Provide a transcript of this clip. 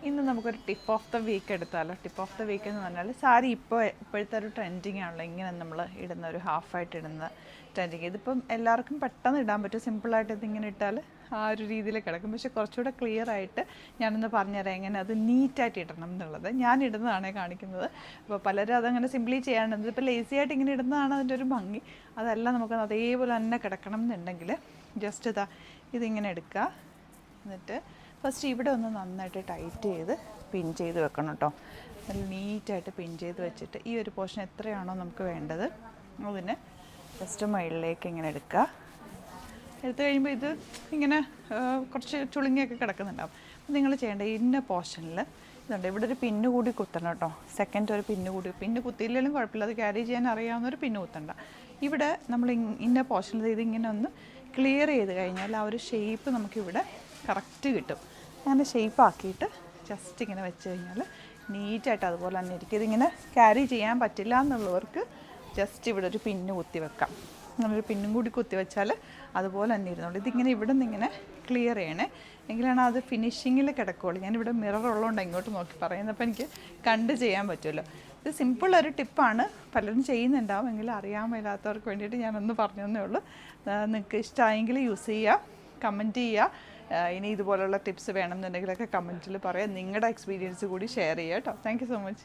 ഇന്ന് നമുക്കൊരു tip of the week എടുത്താലോ. ടിപ്പ് ഓഫ് ദ വീക്ക് എന്ന് പറഞ്ഞാൽ സാരി ഇപ്പോഴത്തെ ഒരു ട്രെൻഡിങ് ആണല്ലോ, ഇങ്ങനെ നമ്മൾ ഇടുന്ന ഒരു ഹാഫായിട്ട് ഇടുന്ന ട്രെൻഡിങ്. ഇതിപ്പം എല്ലാവർക്കും പെട്ടെന്ന് ഇടാൻ പറ്റും, സിമ്പിളായിട്ട് ഇതിങ്ങനെ ഇട്ടാൽ ആ ഒരു രീതിയിൽ കിടക്കും. പക്ഷേ കുറച്ചുകൂടെ ക്ലിയർ ആയിട്ട് ഞാനൊന്ന് പറഞ്ഞുതരാം എങ്ങനെ അത് നീറ്റായിട്ട് ഇടണം എന്നുള്ളത്. ഞാൻ ഇടുന്നതാണ് കാണിക്കുന്നത്. അപ്പോൾ പലരും അതങ്ങനെ സിമ്പിളി ചെയ്യാനുണ്ട്. ഇപ്പോൾ ലേസി ആയിട്ട് ഇങ്ങനെ ഇടുന്നതാണ് അതിൻ്റെ ഒരു ഭംഗി. അതല്ല, നമുക്ക് അതേപോലെ തന്നെ കിടക്കണം എന്നുണ്ടെങ്കിൽ ജസ്റ്റ് ഇതിങ്ങനെ എടുക്കുക. എന്നിട്ട് ഫസ്റ്റ് ഇവിടെ ഒന്ന് നന്നായിട്ട് ടൈറ്റ് ചെയ്ത് പിൻ ചെയ്ത് വെക്കണം കേട്ടോ. നല്ല നീറ്റായിട്ട് പിൻ ചെയ്ത് വെച്ചിട്ട് ഈ ഒരു പോർഷൻ എത്രയാണോ നമുക്ക് വേണ്ടത് അതിന് ജസ്റ്റ് മുകളിലേക്ക് ഇങ്ങനെ എടുക്കുക. എടുത്തു കഴിയുമ്പോൾ ഇത് ഇങ്ങനെ കുറച്ച് ചുളുങ്ങിയൊക്കെ കിടക്കുന്നുണ്ടാവും. അപ്പോൾ നിങ്ങൾ ചെയ്യേണ്ട ഇന്ന പോർഷനിൽ ഇതുണ്ട്, ഇവിടെ ഒരു പിന്ന് കൂടി കുത്തണം കേട്ടോ. സെക്കൻഡ് ഒരു പിന്ന് കുത്തിയില്ലെങ്കിലും കുഴപ്പമില്ല, അത് ക്യാരി ചെയ്യാൻ അറിയാവുന്നൊരു പിന്ന് കുത്തണ്ട. ഇവിടെ നമ്മൾ ഇന്ന പോർഷനിൽ ഇതിങ്ങനെ ഒന്ന് ക്ലിയർ ചെയ്ത് കഴിഞ്ഞാൽ ആ ഒരു ഷേപ്പ് നമുക്കിവിടെ കറക്റ്റ് കിട്ടും. അങ്ങനെ ഷേപ്പാക്കിയിട്ട് ജസ്റ്റ് ഇങ്ങനെ വെച്ച് കഴിഞ്ഞാൽ നീറ്റായിട്ട് അതുപോലെ തന്നെ ഇരിക്കും. ഇതിങ്ങനെ ക്യാരി ചെയ്യാൻ പറ്റില്ല എന്നുള്ളവർക്ക് ജസ്റ്റ് ഇവിടെ ഒരു പിന്ന് കുത്തി വെക്കാം. അങ്ങനൊരു പിന്നും കൂടി കുത്തി വെച്ചാൽ അതുപോലെ തന്നെ ഇരുന്നുള്ളൂ. ഇതിങ്ങനെ ഇവിടെ നിന്ന് ഇങ്ങനെ ക്ലിയർ ചെയ്യണേ, എങ്കിലാണ് അത് ഫിനിഷിങ്ങിൽ കിടക്കുകയുള്ളൂ. ഞാനിവിടെ മിറർ ഉള്ളതുകൊണ്ട് ഇങ്ങോട്ട് നോക്കി പറയുന്നപ്പോൾ എനിക്ക് കണ്ട് ചെയ്യാൻ പറ്റുമല്ലോ. ഇത് സിമ്പിളൊരു ടിപ്പാണ്, പലരും ചെയ്യുന്നുണ്ടാവും. എങ്കിലും അറിയാൻ മേലാത്തവർക്ക് വേണ്ടിയിട്ട് ഞാനൊന്ന് പറഞ്ഞതേ ഉള്ളൂ. നിങ്ങൾക്ക് ഇഷ്ടമായെങ്കിൽ യൂസ് ചെയ്യുക, കമൻറ്റ് ചെയ്യുക. ഇനി ഇതുപോലുള്ള ടിപ്സ് വേണമെന്നുണ്ടെങ്കിലൊക്കെ കമൻറ്റിൽ പറയാം. നിങ്ങളുടെ എക്സ്പീരിയൻസ് കൂടി ഷെയർ ചെയ്യുക കേട്ടോ. Thank you so much.